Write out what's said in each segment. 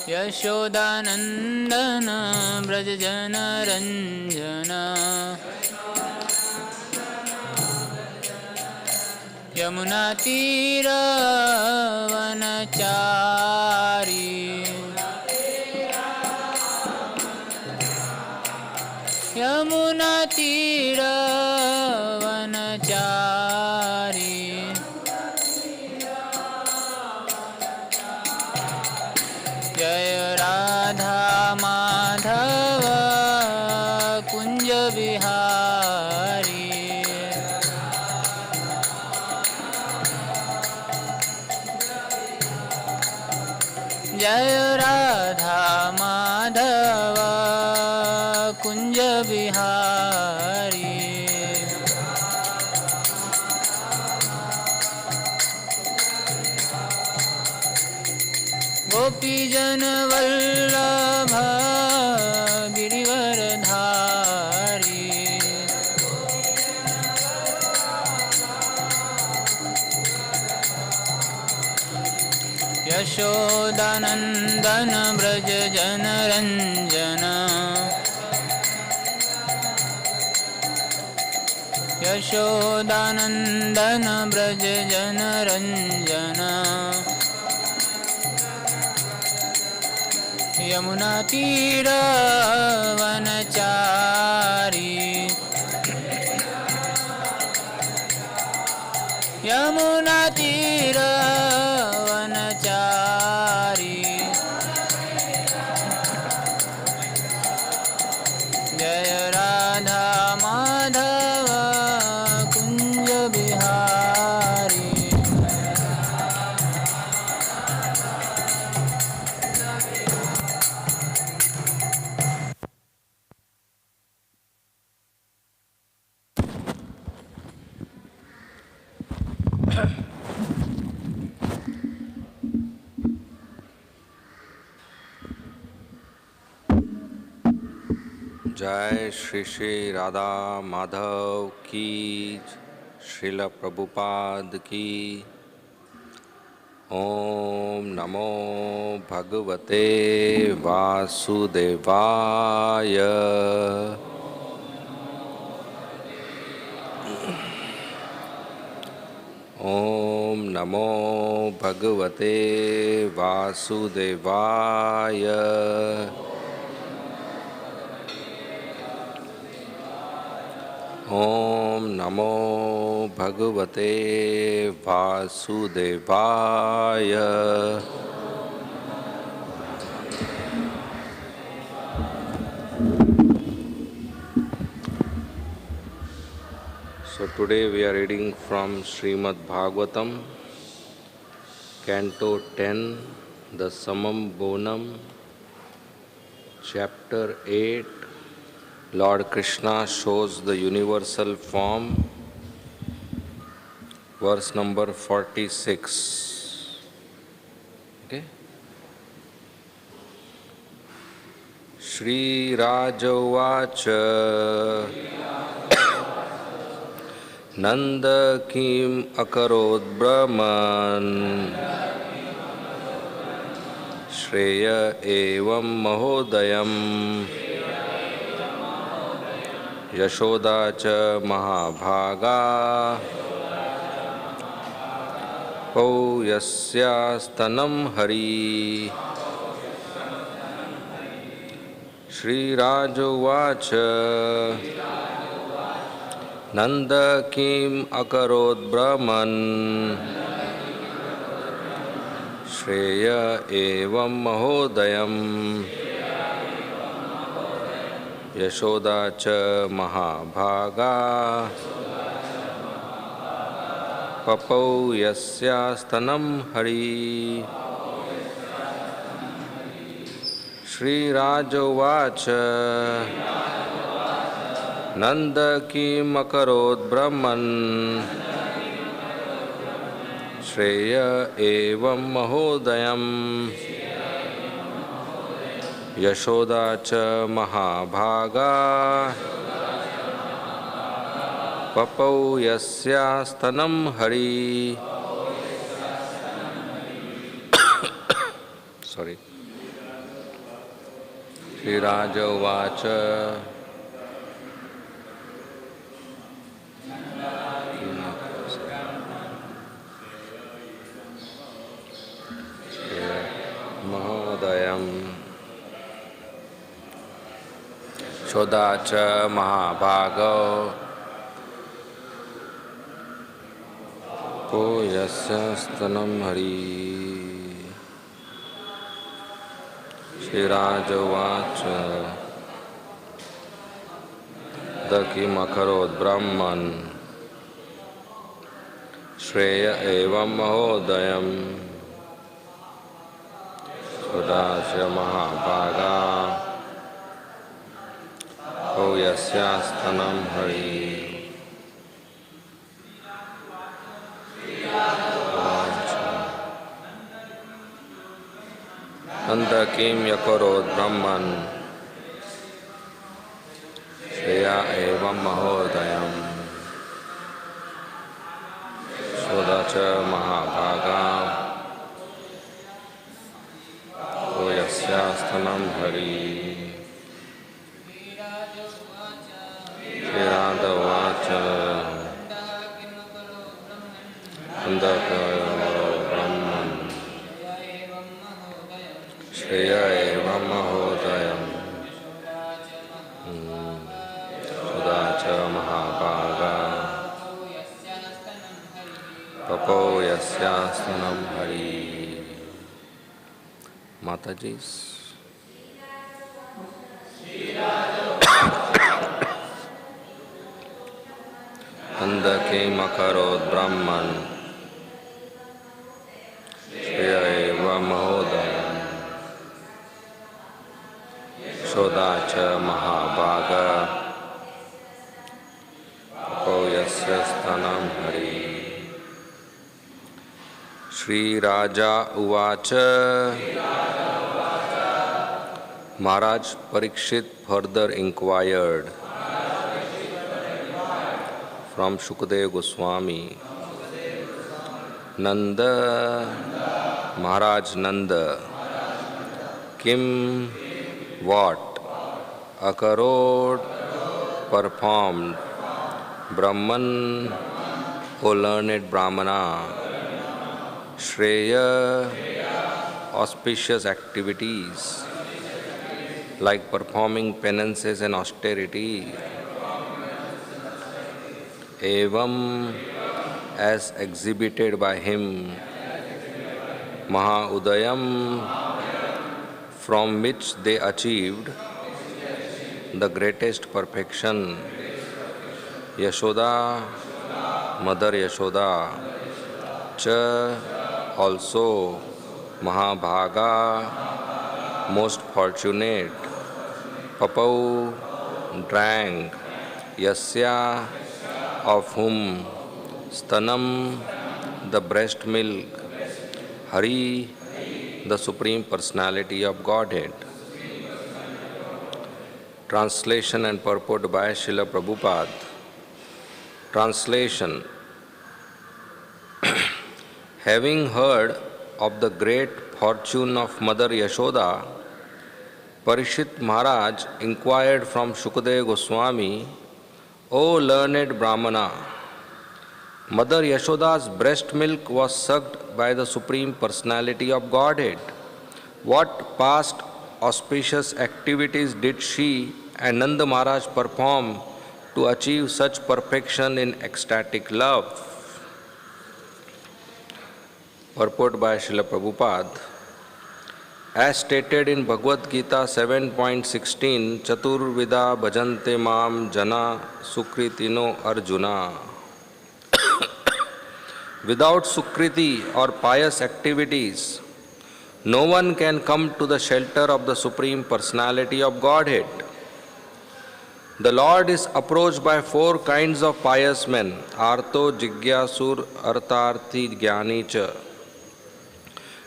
यशोदानन्दन व्रजजनरञ्जन यमुनातीरवनचारी यमुनातीरवनचारी जय राधा माधव कुंज बिहारी जय राधा माधव कुंज बिहारी गोपीजन वल्लभ गिरिवरधारी यशोदानंदन व्रज जनरंजन यशोदानंदन व्रज जनरंजन यमुनातीरवनचारी यमुनातीरवनचारी जय राधा माधव कुंज बिहारी जय श्री श्री राधा माधव की, श्रील प्रभुपाद की। ओम नमो भगवते वासुदेवाय। ओम नमो भगवते वासुदेवाय। ओम नमो भगवते वासुदेवाय। So today we are reading from Srimad Bhagavatam, Canto 10, the Samam Bonam, Chapter 8. Lord Krishna shows the universal form, verse number 46. Okay. Shri Rajavacha Nanda kim akarod brahman Shreya evam mahodayam Yashoda च महाभागा पौ यस्यास्तनं हरि। श्रीराजोवाच नंद किम अकरोत् ब्रह्मन् श्रेय एवं महोदयम् यशोदा च महाभागा पपौ यस्यास्तनं हरि। श्रीराजोवाच नंद किमकरोत् ब्रह्मन् श्रेय एवं महोदयम् यशोदा च महाभागा पपौ यस्यास्तनं Hari. Sriraj Uvacha Mahodayam Shodacha Mahabhago Yasya Stanam Hari Sriraj Uvacha Daki Makarod Brahman Shreya Evam Mahodayam Sudasya Mahabhaga Yasya Stanam Hari Andakim Yakarod Brahman Shreya Evam Mahodayam Sodacha Mahabhaga Yasya Stanam Hari Srirada Vacha Andakim Brahman Shreya Evam Mahodayam Sudacha Mahabhaga Papo Yasya Stanam Hari. Matajis. Andake Makarod Brahman Shreya Eva Mahodayam Shodacha Mahabhaga Yasya Stanam Hari. Shri Raja Uvacha Maharaj Parikshit further inquired from Shukadeva Goswami, Nanda, Maharaj Nanda, Kim, what, Akarod, performed, Brahman, O learned Brahmana, Shreya, auspicious activities, like performing penances and austerity, Evam, as exhibited by him, Mahaudayam, from which they achieved the greatest perfection, Yashoda, Mother Yashoda, Cha, also, Mahabhaga, most fortunate, Papau, drank, Yasya, of whom, Stanam, the breast milk, Hari, the Supreme Personality of Godhead. Translation and purport by Srila Prabhupada. Translation. Having heard of the great fortune of Mother Yashoda, Parikshit Maharaj inquired from Shukadeva Goswami, O learned Brahmana, Mother Yashoda's breast milk was sucked by the Supreme Personality of Godhead. What past auspicious activities did she and Nanda Maharaj perform to achieve such perfection in ecstatic love? Purport by Srila Prabhupada. As stated in Bhagavad Gita 7.16, Chaturvida bhajante mam jana sukritino arjuna. Without sukriti or pious activities, no one can come to the shelter of the Supreme Personality of Godhead. The Lord is approached by four kinds of pious men, Arto, Jigyasur, Artharthi, Jnani cha.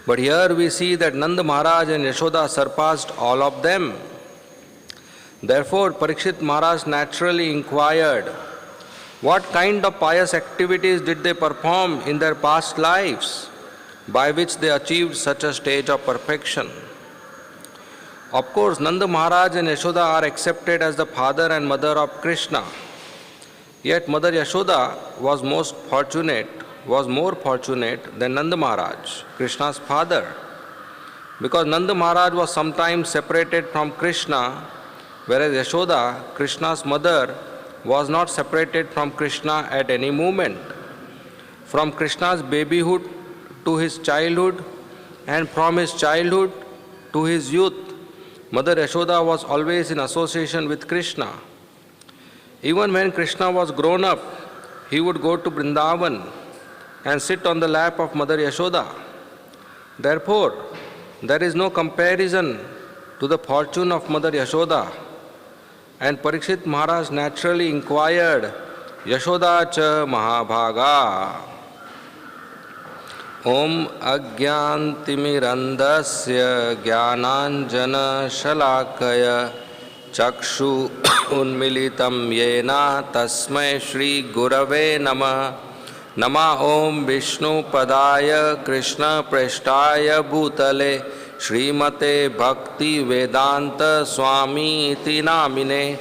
But here we see that Nanda Maharaj and Yashoda surpassed all of them. Therefore, Parikshit Maharaj naturally inquired, what kind of pious activities did they perform in their past lives, by which they achieved such a stage of perfection? Of course, Nanda Maharaj and Yashoda are accepted as the father and mother of Krishna. Yet Mother Yashoda was more fortunate than Nanda Maharaj, Krishna's father. Because Nanda Maharaj was sometimes separated from Krishna, whereas Yashoda, Krishna's mother, was not separated from Krishna at any moment. From Krishna's babyhood to his childhood, and from his childhood to his youth, Mother Yashoda was always in association with Krishna. Even when Krishna was grown up, he would go to Vrindavan and sit on the lap of Mother Yashoda. Therefore, there is no comparison to the fortune of Mother Yashoda. And Parikshit Maharaj naturally inquired, Yashoda cha Mahabhaga. Om Agyantimirandasya Jnananjana Shalakaya Chakshu Unmilitam Yena Tasmai Shri Gurave Namah. Nama Om Vishnu Padaya Krishna Preshtaya Bhutale Srimate Bhakti Vedanta Swami Iti Namine.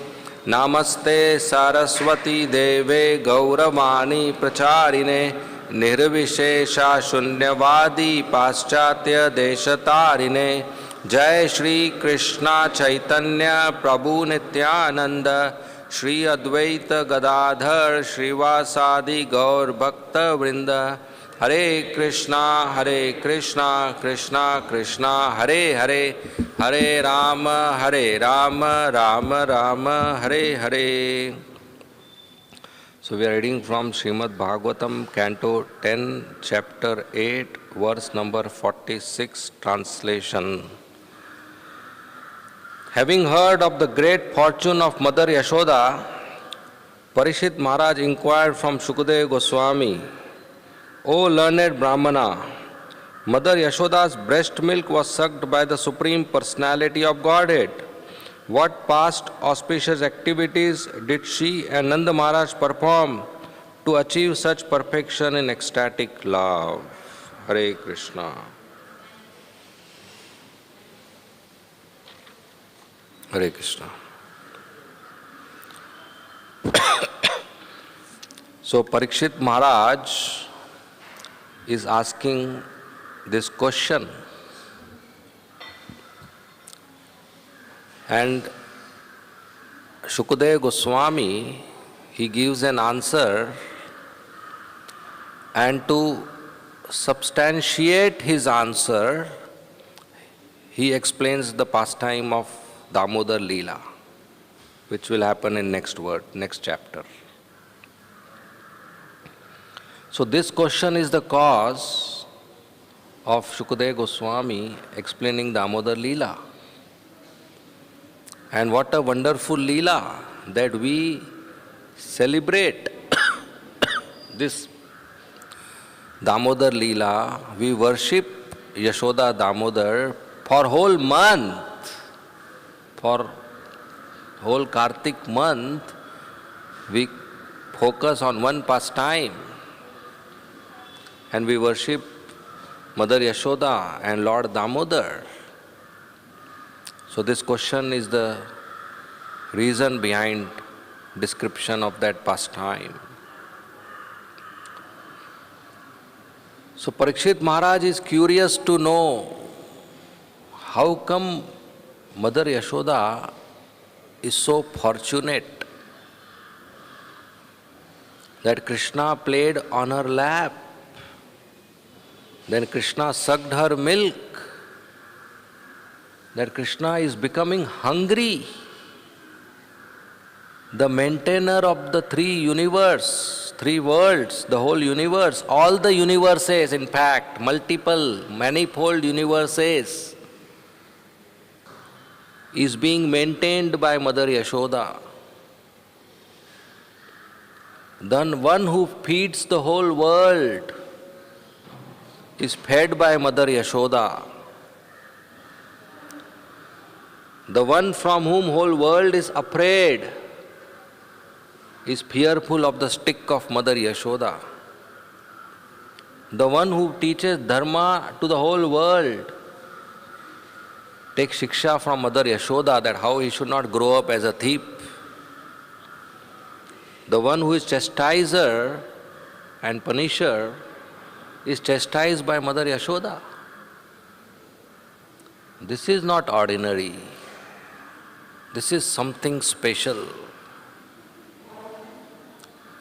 Namaste Saraswati Deve Gauravani Pracharine Nirvishesha Shunyavadi Paschatya Deshatarine. Jai Shri Krishna Chaitanya Prabhu Nityananda Shri Advaita Gadadhar Srivasadi Gaur Bhakta Vrinda. Hare Krishna Krishna Krishna Hare Hare, Hare Rama Rama Rama Hare Hare. So we are reading from Srimad Bhagavatam, Canto 10, Chapter 8, verse number 46, translation. Having heard of the great fortune of Mother Yashoda, Parikshit Maharaj inquired from Shukadeva Goswami, O learned Brahmana, Mother Yashoda's breast milk was sucked by the Supreme Personality of Godhead. What past auspicious activities did she and Nanda Maharaj perform to achieve such perfection in ecstatic love? Hare Krishna. Hare Krishna. So Parikshit Maharaj is asking this question, and Shukadeva Goswami, he gives an answer, and to substantiate his answer, he explains the pastime of Damodar Leela, which will happen in next chapter. So this question is the cause of Shukadeva Goswami explaining Damodar Leela. And what a wonderful Leela that we celebrate this Damodar Leela. We worship Yashoda Damodar for whole month, for whole Kartik month. We focus on one pastime and we worship Mother Yashoda and Lord Damodar. So this question is the reason behind description of that pastime. So Parikshit Maharaj is curious to know how come Mother Yashoda is so fortunate that Krishna played on her lap. Then Krishna sucked her milk. That Krishna is becoming hungry. The maintainer of the three worlds, the whole universe, all the universes, in fact, multiple, manifold universes, is being maintained by Mother Yashoda. Then one who feeds the whole world is fed by Mother Yashoda. The one from whom whole world is afraid is fearful of the stick of Mother Yashoda. The one who teaches dharma to the whole world take shiksha from Mother Yashoda that how he should not grow up as a thief. The one who is chastiser and punisher is chastised by Mother Yashoda. This is not ordinary. This is something special.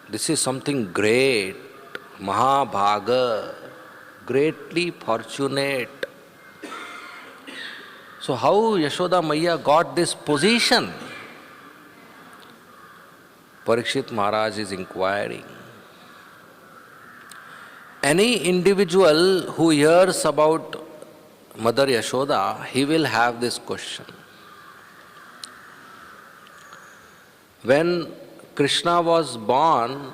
This is something great, Mahabhaga, greatly fortunate. So how Yashoda Maiya got this position? Parikshit Maharaj is inquiring. Any individual who hears about Mother Yashoda, he will have this question. When Krishna was born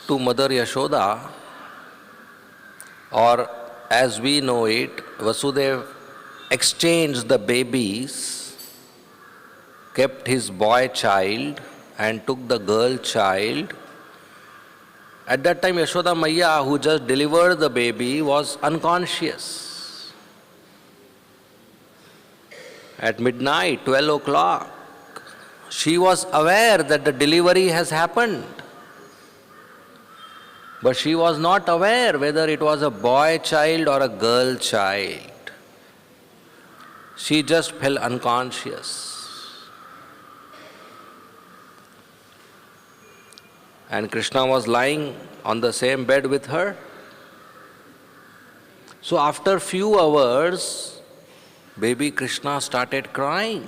to Mother Yashoda, or as we know it, Vasudeva exchanged the babies, kept his boy child and took the girl child. At that time, Yashoda Maiya, who just delivered the baby, was unconscious. At midnight, 12 o'clock, she was aware that the delivery has happened. But she was not aware whether it was a boy child or a girl child. She just fell unconscious. And Krishna was lying on the same bed with her. So after few hours, baby Krishna started crying.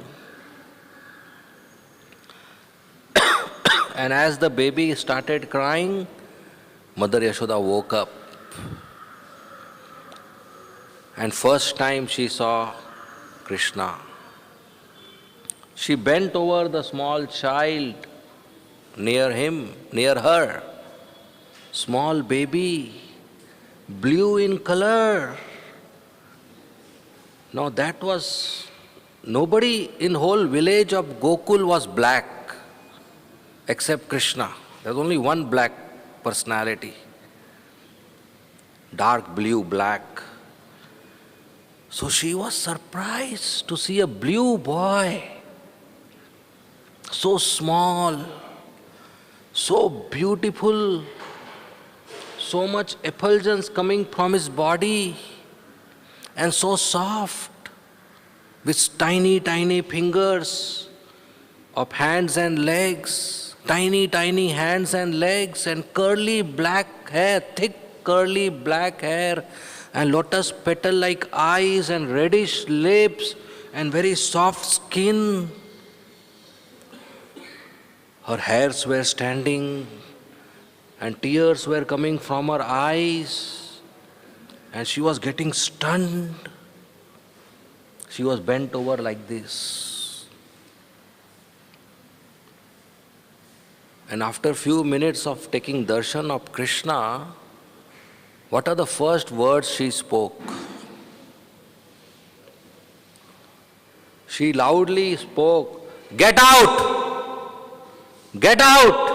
And as the baby started crying, Mother Yashoda woke up. And first time she saw Krishna. She bent over the small child near her. Small baby, blue in color. Now that was, nobody in whole village of Gokul was black except Krishna. There was only one black personality. Dark blue, black. So she was surprised to see a blue boy, so small, so beautiful, so much effulgence coming from his body, and so soft, with tiny, tiny fingers of hands and legs, tiny, tiny hands and legs, and curly black hair, thick curly black hair, and lotus petal-like eyes, and reddish lips, and very soft skin. Her hairs were standing, and tears were coming from her eyes, and she was getting stunned. She was bent over like this. And after few minutes of taking darshan of Krishna, what are the first words she spoke? She loudly spoke, "Get out! Get out!"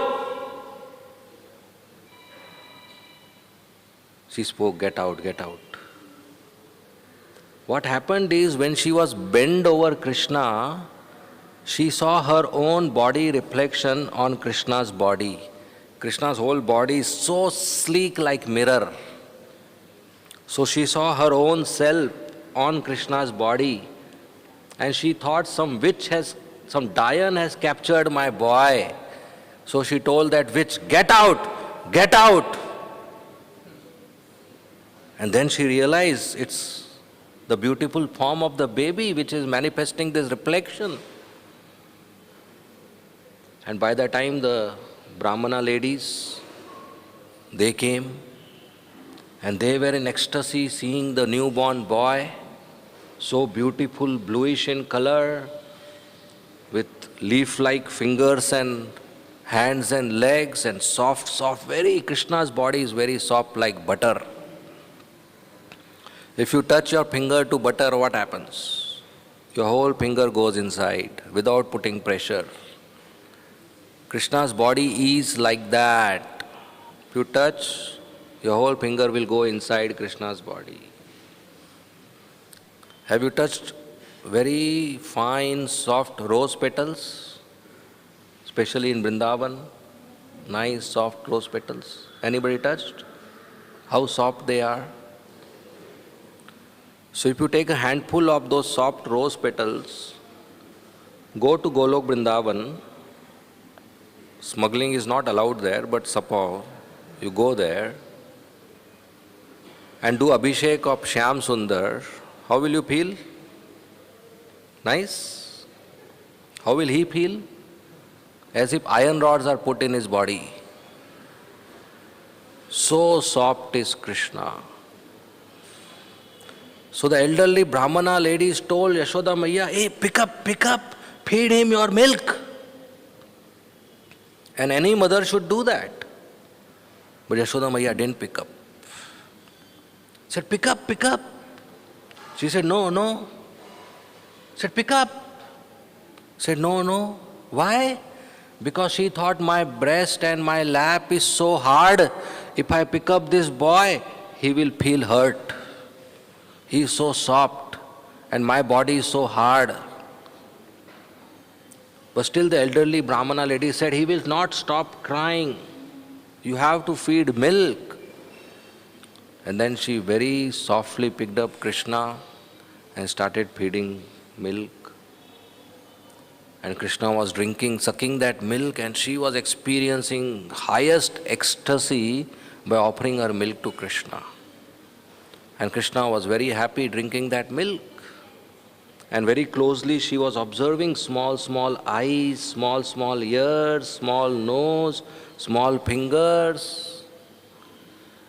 She spoke, "Get out, get out." What happened is, when she was bent over Krishna, she saw her own body reflection on Krishna's body. Krishna's whole body is so sleek like mirror. So she saw her own self on Krishna's body, and she thought some Dayan has captured my boy. So she told that witch, "Get out, get out." And then she realized it's the beautiful form of the baby which is manifesting this reflection. And by the time the Brahmana ladies, they came, and they were in ecstasy seeing the newborn boy, so beautiful, bluish in color, with leaf-like fingers and hands and legs, and soft, Krishna's body is very soft like butter. If you touch your finger to butter, what happens? Your whole finger goes inside without putting pressure. Krishna's body is like that. If you touch, your whole finger will go inside Krishna's body. Have you touched very fine, soft rose petals, especially in Vrindavan. Nice, soft rose petals. Anybody touched? How soft they are. So if you take a handful of those soft rose petals, go to Golok Vrindavan, smuggling is not allowed there, but suppose you go there and do Abhishek of Shyam Sundar, how will you feel? Nice? How will he feel? As if iron rods are put in his body. So soft is Krishna. So the elderly Brahmana ladies told Yashoda Maiya, hey, pick up, feed him your milk. And any mother should do that. But Yashoda Maiya didn't pick up. Said, pick up. She said, no. Said, pick up. Said, no. Why? Because she thought my breast and my lap is so hard. If I pick up this boy, he will feel hurt. He is so soft and my body is so hard. But still the elderly Brahmana lady said, he will not stop crying. You have to feed milk. And then she very softly picked up Krishna and started feeding milk. And Krishna was drinking, sucking that milk, and she was experiencing highest ecstasy by offering her milk to Krishna. And Krishna was very happy drinking that milk. And very closely she was observing small eyes, small ears, small nose, small fingers.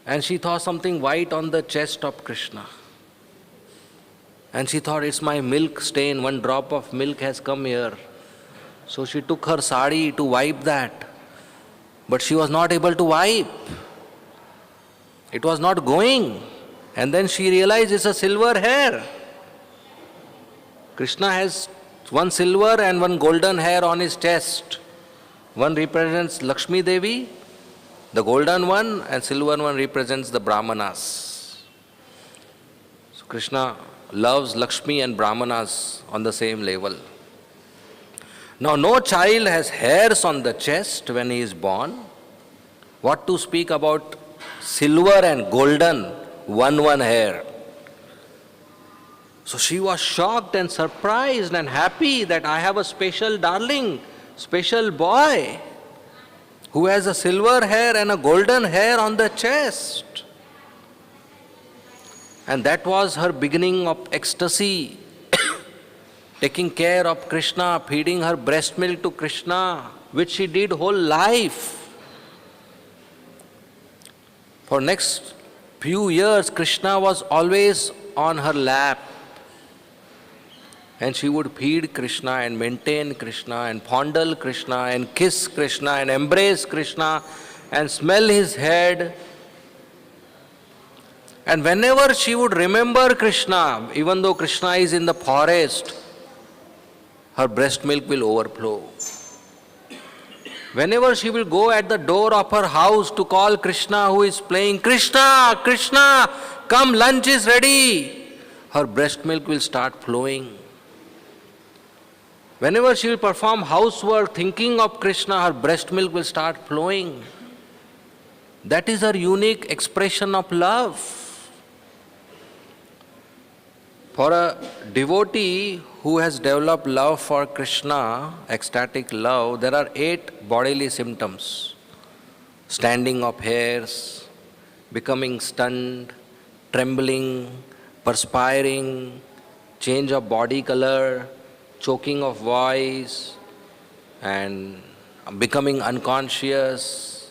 And she saw something white on the chest of Krishna. And she thought, it's my milk stain, one drop of milk has come here. So she took her sari to wipe that. But she was not able to wipe. It was not going. And then she realized it's a silver hair. Krishna has one silver and one golden hair on his chest. One represents Lakshmi Devi, the golden one, and silver one represents the Brahmanas. So Krishna loves Lakshmi and Brahmanas on the same level. Now no child has hairs on the chest when he is born. What to speak about silver and golden, one hair. So she was shocked and surprised and happy that I have a special darling, special boy who has a silver hair and a golden hair on the chest. And that was her beginning of ecstasy. Taking care of Krishna, feeding her breast milk to Krishna, which she did whole life. For next few years, Krishna was always on her lap. And she would feed Krishna and maintain Krishna and fondle Krishna and kiss Krishna and embrace Krishna and smell his head. And whenever she would remember Krishna, even though Krishna is in the forest, her breast milk will overflow. Whenever she will go at the door of her house to call Krishna who is playing, Krishna, Krishna, come, lunch is ready, her breast milk will start flowing. Whenever she will perform housework thinking of Krishna, her breast milk will start flowing. That is her unique expression of love. For a devotee who has developed love for Krishna, ecstatic love, there are 8 bodily symptoms. Standing of hairs, becoming stunned, trembling, perspiring, change of body color, choking of voice, and becoming unconscious.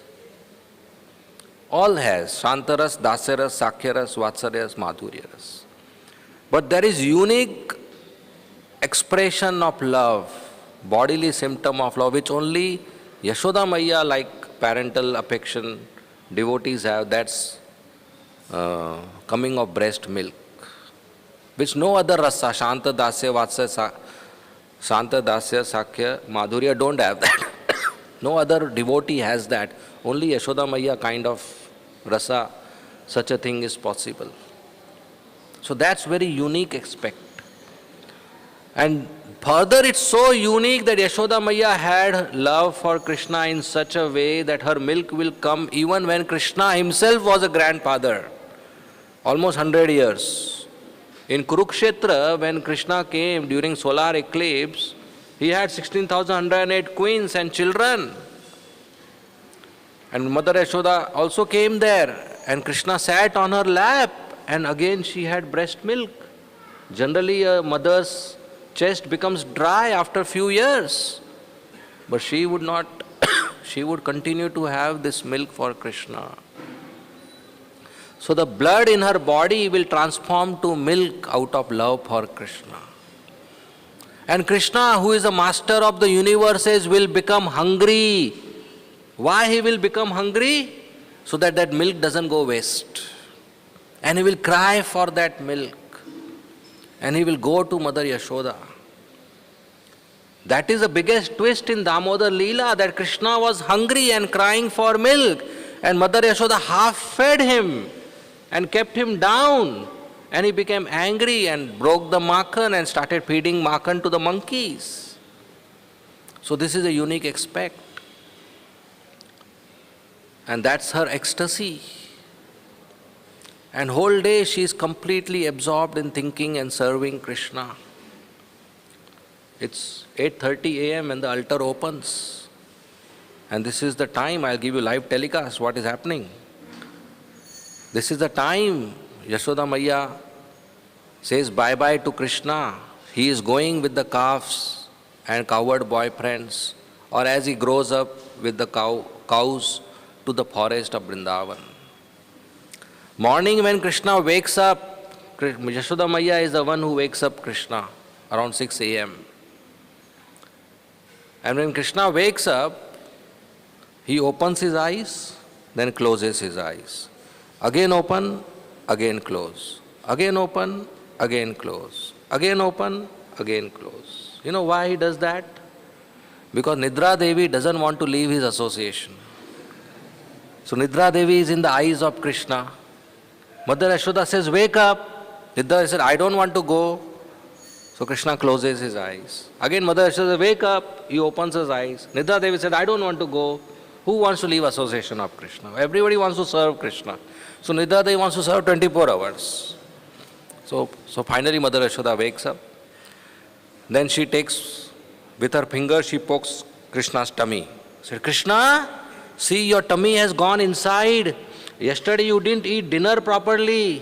All has Shantaras, Dasyaras, Sakhyaras, Vatsaryas, Madhuryaras. But there is unique expression of love, bodily symptom of love, which only Yashoda Maiya, like parental affection, devotees have. That's coming of breast milk, which no other rasa, Shanta, Dasya, Vatsa, Shanta, Dasya, Sakhya, Madhurya don't have that. No other devotee has that. Only Yashoda Maiya kind of rasa, such a thing is possible. So that's very unique aspect. And further, it's so unique that Yashoda Maiya had love for Krishna in such a way that her milk will come even when Krishna himself was a grandfather, almost 100 years. In Kurukshetra, when Krishna came during solar eclipse, he had 16,108 queens and children. And Mother Yashoda also came there, and Krishna sat on her lap, and again she had breast milk. Generally, a mother's chest becomes dry after few years, but she would not. She would continue to have this milk for Krishna. So the blood in her body will transform to milk out of love for Krishna. And Krishna, who is the master of the universes, will become hungry. Why he will become hungry? So that that milk doesn't go waste. And he will cry for that milk. And he will go to Mother Yashoda. That is the biggest twist in Damodar Leela, that Krishna was hungry and crying for milk. And Mother Yashoda half fed him and kept him down. And he became angry and broke the makhan and started feeding makhan to the monkeys. So this is a unique aspect. And that's her ecstasy. And whole day she is completely absorbed in thinking and serving Krishna. It's 8:30 a.m. when the altar opens. And this is the time, I'll give you live telecast what is happening. This is the time Yashoda Maiya says bye-bye to Krishna. He is going with the calves and cowherd boyfriends, or as he grows up with the cows to the forest of Vrindavan. Morning when Krishna wakes up, Yashoda Maiya is the one who wakes up Krishna around 6 a.m. And when Krishna wakes up, he opens his eyes, then closes his eyes. Again open, again close. Again open, again close. Again open, again close. You know why he does that? Because Nidra Devi doesn't want to leave his association. So Nidra Devi is in the eyes of Krishna. Mother Yashoda says, wake up. Nidra said, I don't want to go. So Krishna closes his eyes. Again Mother Yashoda says, wake up. He opens his eyes. Nidra Devi said, I don't want to go. Who wants to leave association of Krishna? Everybody wants to serve Krishna. So Nidra Devi wants to serve 24 hours. So finally Mother Yashoda wakes up. Then she takes, with her finger, she pokes Krishna's tummy. She said, Krishna, see your tummy has gone inside. Yesterday you didn't eat dinner properly.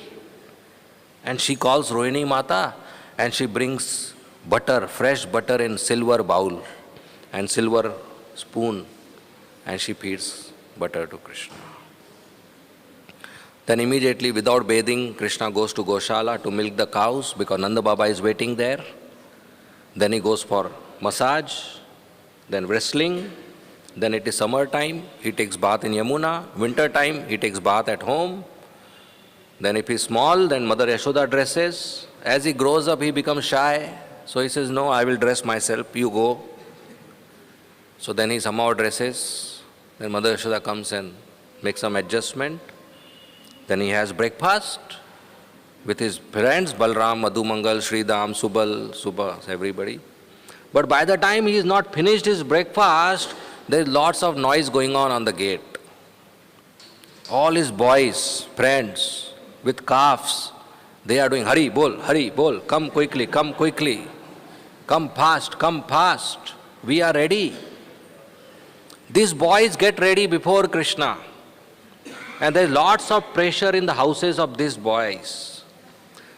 And she calls Rohini Mata and she brings butter, fresh butter in silver bowl and silver spoon, and she feeds butter to Krishna. Then immediately, without bathing, Krishna goes to Goshala to milk the cows because Nanda Baba is waiting there. Then he goes for massage, then wrestling. Then it is summer time, he takes bath in Yamuna. Winter time, he takes bath at home. Then if he's small, then Mother Yashoda dresses. As he grows up, he becomes shy. So he says, no, I will dress myself, you go. So then he somehow dresses. Then Mother Yashoda comes and makes some adjustment. Then he has breakfast with his friends, Balram, Madhumangal, Sridham, Subha, everybody. But by the time he is not finished his breakfast, there is lots of noise going on the gate. All his boys, friends, with calves, they are doing, hurry, bol, come quickly, come fast, we are ready. These boys get ready before Krishna. And there is lots of pressure in the houses of these boys.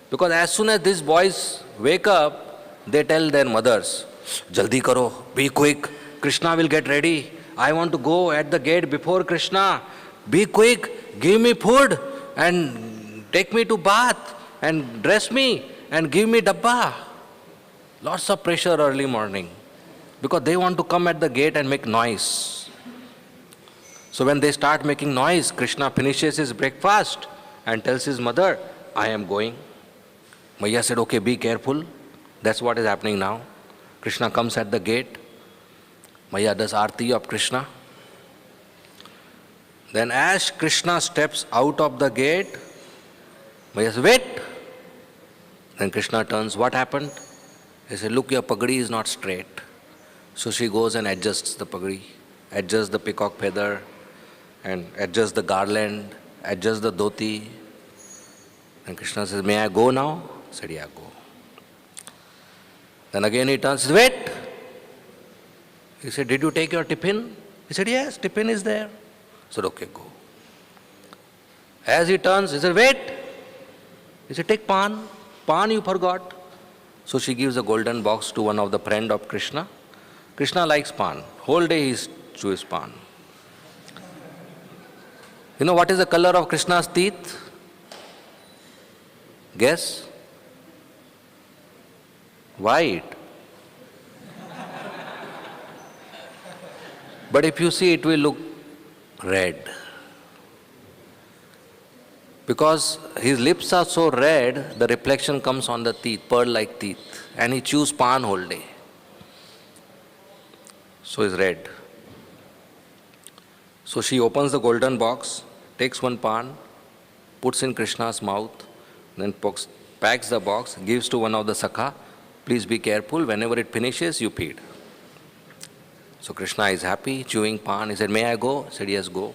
Because as soon as these boys wake up, they tell their mothers, Jaldi karo, be quick, Krishna will get ready. I want to go at the gate before Krishna. Be quick, give me food and take me to bath and dress me and give me dabba. Lots of pressure early morning because they want to come at the gate and make noise. So when they start making noise, Krishna finishes his breakfast and tells his mother, I am going. Maiya said, okay, be careful. That's what is happening now. Krishna comes at the gate. Maiya does arti of Krishna. Then as Krishna steps out of the gate, Maiya says, wait. Then Krishna turns, what happened? He said, look, your pagadi is not straight. So she goes and adjusts the pagadi, adjusts the peacock feather, and adjusts the garland, adjusts the dhoti. And Krishna says, may I go now? He said, yeah, go. Then again he turns, wait. He said, did you take your tiffin? He said, yes, tiffin is there. He said, okay, go. As he turns, he said, wait. He said, take pan. Pan you forgot. So she gives a golden box to one of the friend of Krishna. Krishna likes pan. Whole day he chews pan. You know what is the color of Krishna's teeth? Guess? White. But if you see, it will look red. Because his lips are so red, the reflection comes on the teeth, pearl-like teeth. And he chews pan whole day. So it's red. So she opens the golden box, takes one pan, puts in Krishna's mouth, then packs the box, gives to one of the Sakha. Please be careful, whenever it finishes, you feed. So Krishna is happy, chewing pan. He said, may I go? He said, yes, go.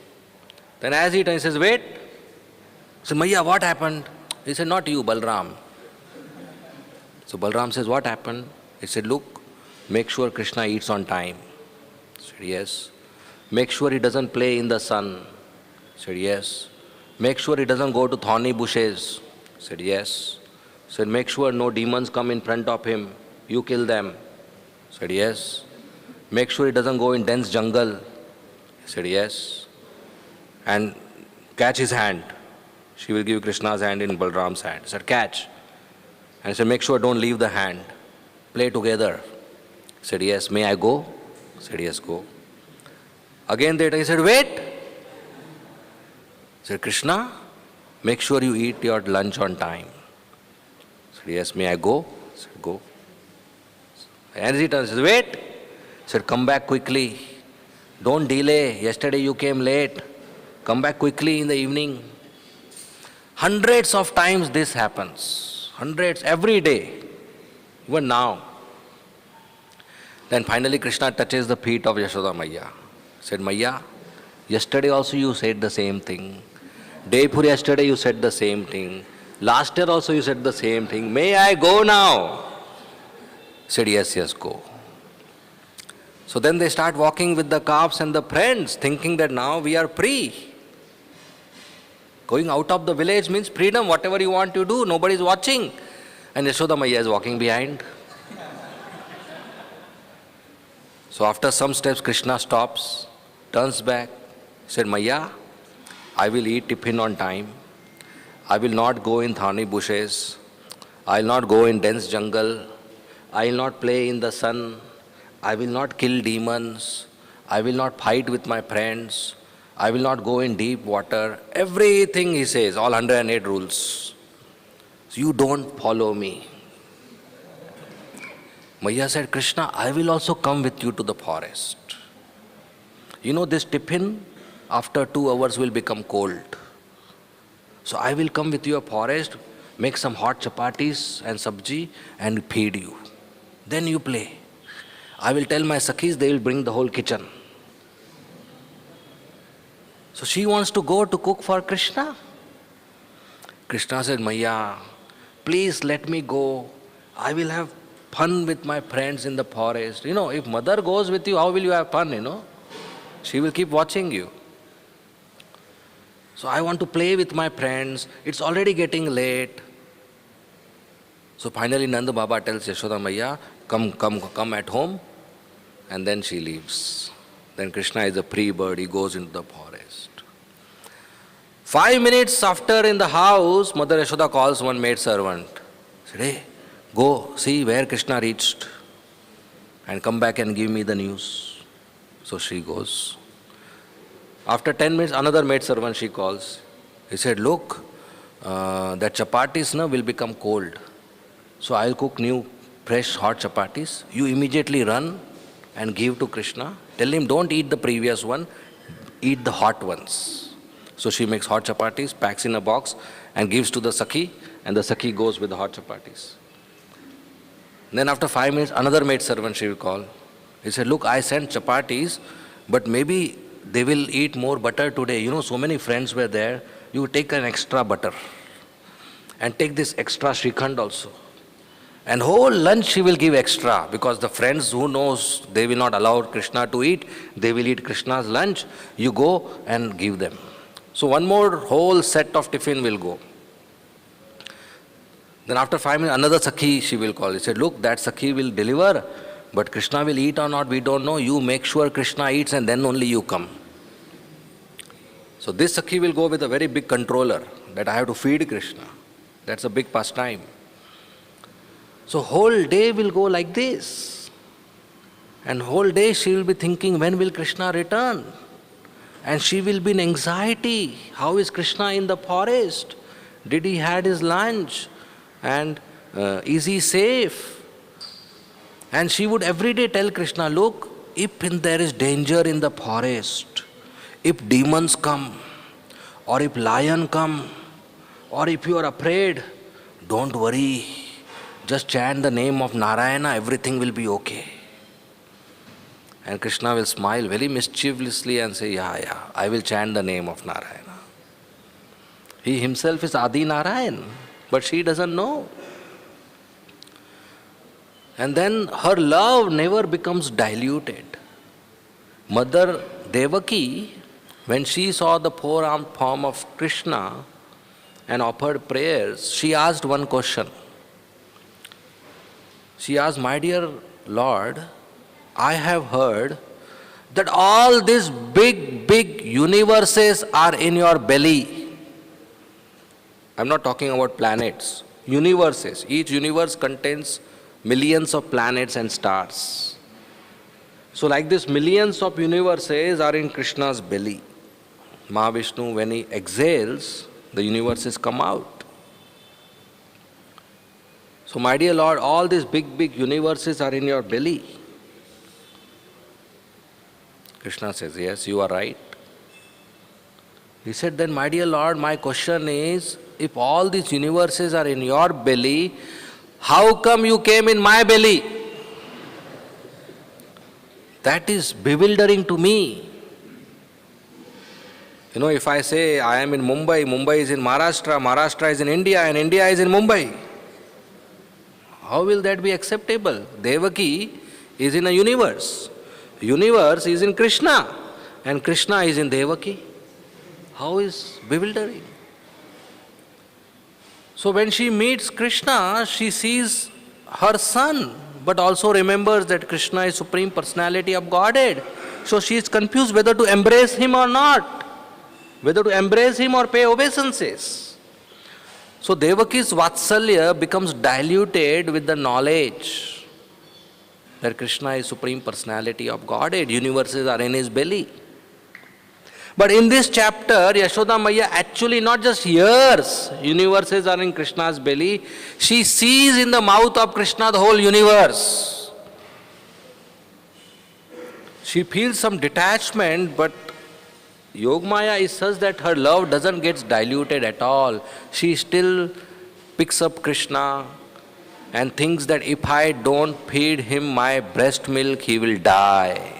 Then as he turns, he says, wait. He said, Maya, what happened? He said, not you, Balram. So Balram says, what happened? He said, look, make sure Krishna eats on time. He said, yes. Make sure he doesn't play in the sun. He said, yes. Make sure he doesn't go to thorny bushes. He said, yes. He said, make sure no demons come in front of him. You kill them. He said, yes. Make sure he doesn't go in dense jungle. He said, yes. And catch his hand. She will give Krishna's hand in Balram's hand. He said, catch. And he said, make sure don't leave the hand. Play together. He said, yes. May I go? He said, yes, go. Again later he said, wait. He said, Krishna, make sure you eat your lunch on time. He said, yes. May I go? He said, go. And he turns, he said, wait. He said, come back quickly. Don't delay. Yesterday you came late. Come back quickly in the evening. Hundreds of times this happens. Hundreds, every day. Even now. Then finally Krishna touches the feet of Yashoda Maya. He said, Maya, yesterday also you said the same thing. Day before yesterday you said the same thing. Last year also you said the same thing. May I go now? He said, yes, yes, go. So then they start walking with the calves and the friends, thinking that now we are free. Going out of the village means freedom, whatever you want to do, nobody is watching. And Yashoda Maya is walking behind. So after some steps, Krishna stops, turns back, said, Maya, I will eat tiffin on time. I will not go in thorny bushes. I will not go in dense jungle. I will not play in the sun. I will not kill demons. I will not fight with my friends. I will not go in deep water. Everything he says, all 108 rules. So you don't follow me. Maya said, Krishna, I will also come with you to the forest. You know, this tiffin, after 2 hours will become cold. So I will come with you to a forest, make some hot chapatis and sabji and feed you. Then you play. I will tell my Sakhis, they will bring the whole kitchen. So she wants to go to cook for Krishna. Krishna said, Maya, please let me go. I will have fun with my friends in the forest. You know, if mother goes with you, how will you have fun, you know? She will keep watching you. So I want to play with my friends. It's already getting late. So finally Nanda Baba tells Yashoda Maya, come at home. And then she leaves. Then Krishna is a free bird. He goes into the forest. 5 minutes after in the house, Mother Yashoda calls one maid servant. Said, hey, go see where Krishna reached and come back and give me the news. So she goes. After 10 minutes, another maid servant she calls. He said, look, that chapatis will become cold. So I'll cook new, fresh, hot chapatis. You immediately run and give to Krishna. Tell him, don't eat the previous one, eat the hot ones. So she makes hot chapatis, packs in a box and gives to the Sakhi, and the Sakhi goes with the hot chapatis. Then after 5 minutes, another maid servant she will call. He said, look, I sent chapatis, but maybe they will eat more butter today. You know, so many friends were there. You take an extra butter and take this extra Shrikhand also. And whole lunch she will give extra, because the friends who knows they will not allow Krishna to eat, they will eat Krishna's lunch. You go and give them. So one more whole set of tiffin will go. Then after 5 minutes, another Sakhi she will call. He said, look, that Sakhi will deliver, but Krishna will eat or not, we don't know. You make sure Krishna eats and then only you come. So this Sakhi will go with a very big controller, that I have to feed Krishna. That's a big pastime. So whole day will go like this. And whole day she will be thinking, when will Krishna return? And she will be in anxiety. How is Krishna in the forest? Did he had his lunch? And is he safe? And she would every day tell Krishna, look, if there is danger in the forest, if demons come, or if lion come, or if you are afraid, don't worry. Just chant the name of Narayana, everything will be okay. And Krishna will smile very mischievously and say, yeah, I will chant the name of Narayana. He himself is Adi Narayan, but she doesn't know. And then her love never becomes diluted. Mother Devaki, when she saw the four-armed form of Krishna and offered prayers, she asked one question. She asked, my dear Lord, I have heard that all these big universes are in your belly. I'm not talking about planets. Universes. Each universe contains millions of planets and stars. So like this, millions of universes are in Krishna's belly. Mahavishnu, when he exhales, the universes come out. So my dear Lord, all these big universes are in your belly. Krishna says, yes, you are right. He said, then my dear Lord, my question is, if all these universes are in your belly, how come you came in my belly? That is bewildering to me. You know, if I say I am in Mumbai, Mumbai is in Maharashtra, Maharashtra is in India, and India is in Mumbai, how will that be acceptable? Devaki is in a universe. Universe is in Krishna, and Krishna is in Devaki. How is bewildering? So when she meets Krishna, she sees her son, but also remembers that Krishna is Supreme Personality of Godhead. So she is confused whether to embrace him or not, whether to embrace him or pay obeisances. So Devaki's Vatsalya becomes diluted with the knowledge that Krishna is Supreme Personality of Godhead, universes are in his belly. But in this chapter, Yashoda Maya actually not just hears universes are in Krishna's belly, she sees in the mouth of Krishna the whole universe. She feels some detachment, but Yogamaya is such that her love doesn't get diluted at all. She still picks up Krishna and thinks that if I don't feed him my breast milk, he will die.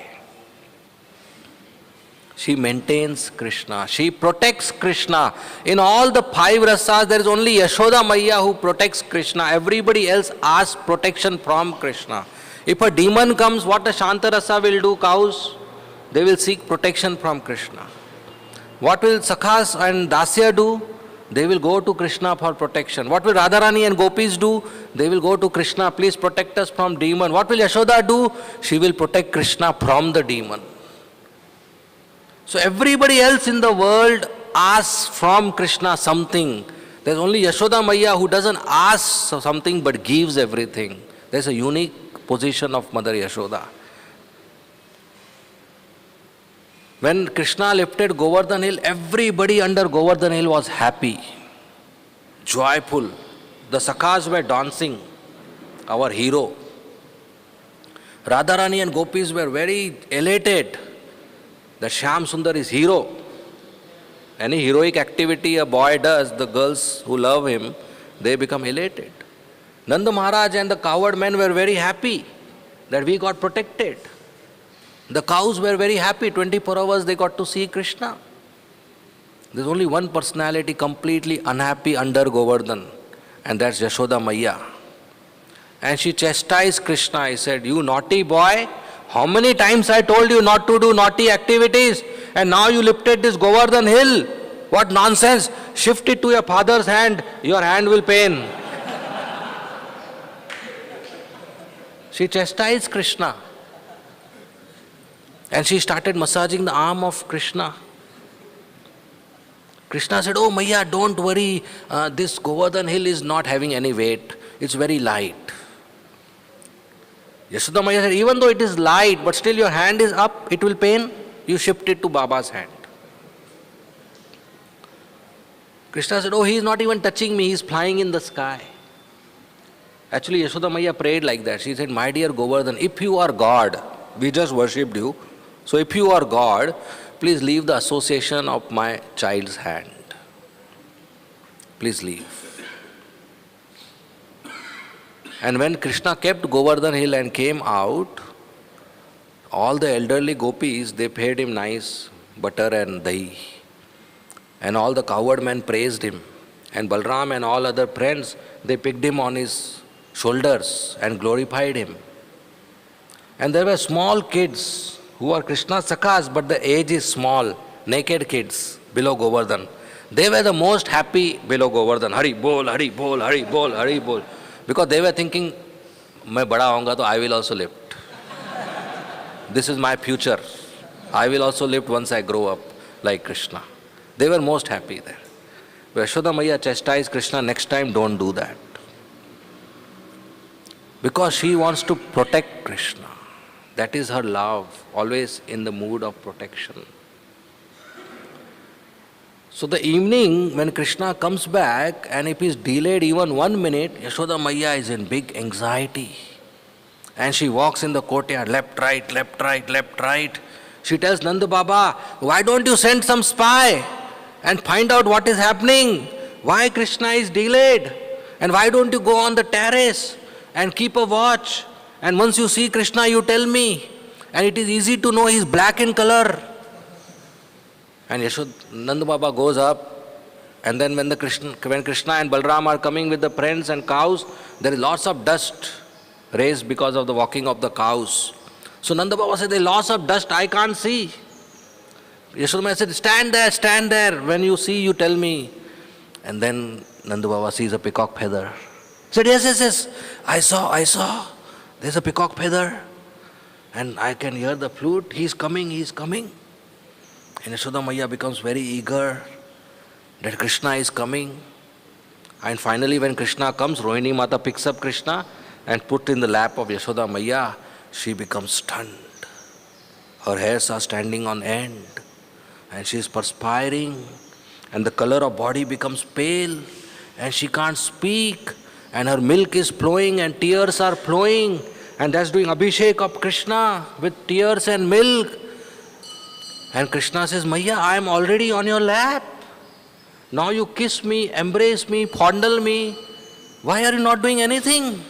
She maintains Krishna. She protects Krishna. In all the 5 rasas, there is only Yashoda Maya who protects Krishna. Everybody else asks protection from Krishna. If a demon comes, what a Shanta rasa will do, cows? They will seek protection from Krishna. What will Sakhas and Dasya do? They will go to Krishna for protection. What will Radharani and Gopis do? They will go to Krishna, please protect us from demon. What will Yashoda do? She will protect Krishna from the demon. So everybody else in the world asks from Krishna something. There's only Yashoda Maya who doesn't ask something but gives everything. There's a unique position of Mother Yashoda. When Krishna lifted Govardhan Hill, everybody under Govardhan Hill was happy, joyful. The Sakhas were dancing, our hero. Radharani and Gopis were very elated that Shyam Sundar is hero. Any heroic activity a boy does, the girls who love him, they become elated. Nanda Maharaj and the cowherd men were very happy that we got protected. The cows were very happy, 24 hours they got to see Krishna. There's only one personality completely unhappy under Govardhan, and that's Yashoda Maiya. And she chastised Krishna. I said, "You naughty boy, how many times I told you not to do naughty activities, and now you lifted this Govardhan hill? What nonsense! Shift it to your father's hand, your hand will pain." She chastised Krishna. And she started massaging the arm of Krishna. Krishna said, "Oh Maiya, don't worry, this Govardhan hill is not having any weight, it's very light." Yashoda Maiya said, "Even though it is light, but still your hand is up, it will pain, you shift it to Baba's hand." Krishna said, "Oh, he is not even touching me, he is flying in the sky." Actually, Yashoda Maiya prayed like that. She said, "My dear Govardhan, if you are God, we just worshipped you, so if you are God, please leave the association of my child's hand. Please leave." And when Krishna kept Govardhan hill and came out, all the elderly gopis, they paid him nice butter and dahi. And all the cowherd men praised him. And Balram and all other friends, they picked him on his shoulders and glorified him. And there were small kids who are Krishna's sakhas, but the age is small, naked kids below Govardhan. They were the most happy below Govardhan. Hari bol, Hari bol, Hari bol, Hari bol. Because they were thinking, "Main bada hounga to I will also lift. This is my future. I will also lift once I grow up like Krishna." They were most happy there. Yashoda Maiya chastised Krishna, "Next time don't do that." Because she wants to protect Krishna. That is her love, always in the mood of protection. So the evening when Krishna comes back, and if he is delayed even 1 minute, Yashoda Maiya is in big anxiety. And she walks in the courtyard, left, right, left, right, left, right. She tells Nanda Baba, "Why don't you send some spy and find out what is happening? Why Krishna is delayed? And why don't you go on the terrace and keep a watch? And once you see Krishna, you tell me. And it is easy to know he is black in color." And Nanda Baba goes up, and then when Krishna and Balram are coming with the friends and cows, there is lots of dust raised because of the walking of the cows. So Nanda Baba said, "There is lots of dust, I can't see." Yashoda said, stand there. When you see, you tell me." And then Nanda Baba sees a peacock feather. He said, yes, I saw. There's a peacock feather. And I can hear the flute. He's coming. And Yashoda Maiya becomes very eager that Krishna is coming. And finally when Krishna comes, Rohini Mata picks up Krishna and put in the lap of Yashoda Maiya. She becomes stunned. Her hairs are standing on end. And she is perspiring. And the color of body becomes pale. And she can't speak. And her milk is flowing and tears are flowing. And that's doing Abhishek of Krishna with tears and milk. And Krishna says, "Maiya, I am already on your lap. Now you kiss me, embrace me, fondle me. Why are you not doing anything?"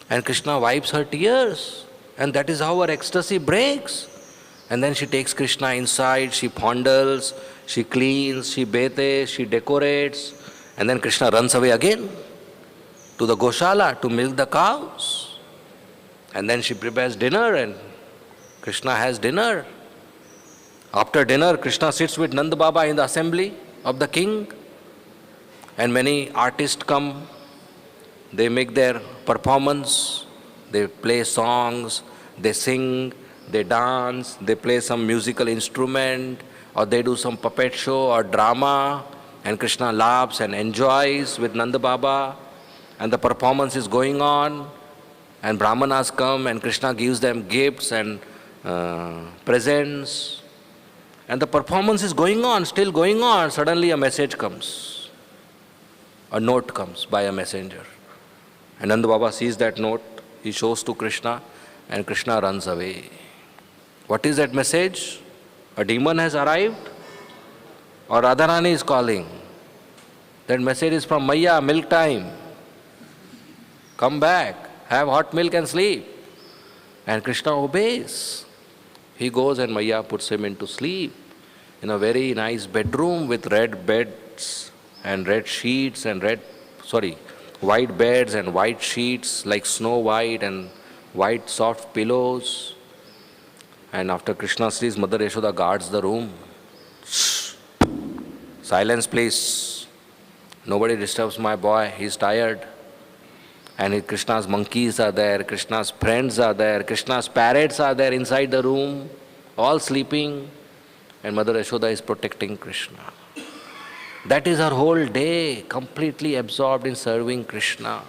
And Krishna wipes her tears. And that is how her ecstasy breaks. And then she takes Krishna inside, she fondles, she cleans, she bathes, she decorates. And then Krishna runs away again to the Goshala to milk the cows. And then she prepares dinner and Krishna has dinner. After dinner, Krishna sits with Nanda Baba in the assembly of the king. And many artists come. They make their performance. They play songs. They sing. They dance. They play some musical instrument. Or they do some puppet show or drama. And Krishna laughs and enjoys with Nanda Baba. And the performance is going on. And Brahmanas come and Krishna gives them gifts and presents. And the performance is going on, still going on. Suddenly a message comes. A note comes by a messenger. And Nanda Baba sees that note. He shows to Krishna and Krishna runs away. What is that message? A demon has arrived? Or Radharani is calling? That message is from Maiya, milk time. Come back, have hot milk and sleep. And Krishna obeys. He goes and Maya puts him into sleep in a very nice bedroom with red beds and red sheets and white beds and white sheets like Snow White and white soft pillows. And after Krishna sleeps, Mother Yashoda guards the room. Shh. Silence, please. Nobody disturbs my boy. He's tired. And Krishna's monkeys are there, Krishna's friends are there, Krishna's parrots are there inside the room, all sleeping. And Mother Yashoda is protecting Krishna. That is her whole day, completely absorbed in serving Krishna.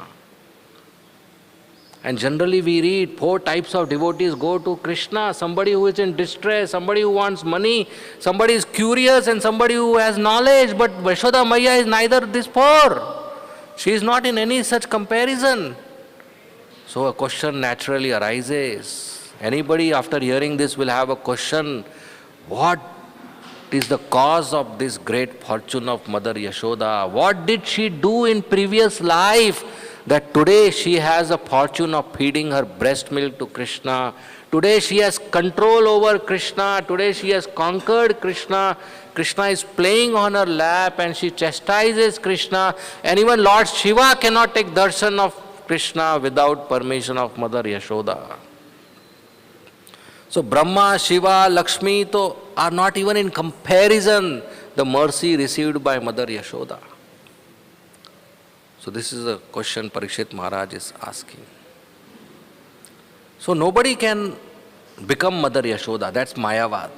And generally we read 4 types of devotees go to Krishna. Somebody who is in distress, somebody who wants money, somebody is curious, and somebody who has knowledge. But Yashoda Maya is neither this 4. She is not in any such comparison. So a question naturally arises. Anybody after hearing this will have a question. What is the cause of this great fortune of Mother Yashoda? What did she do in previous life that today she has a fortune of feeding her breast milk to Krishna? Today she has control over Krishna. Today she has conquered Krishna. Krishna is playing on her lap and she chastises Krishna. And even Lord Shiva cannot take darshan of Krishna without permission of Mother Yashoda. So Brahma, Shiva, Lakshmi are not even in comparison the mercy received by Mother Yashoda. So this is a question Parikshit Maharaj is asking. So nobody can become Mother Yashoda. That's Mayavad.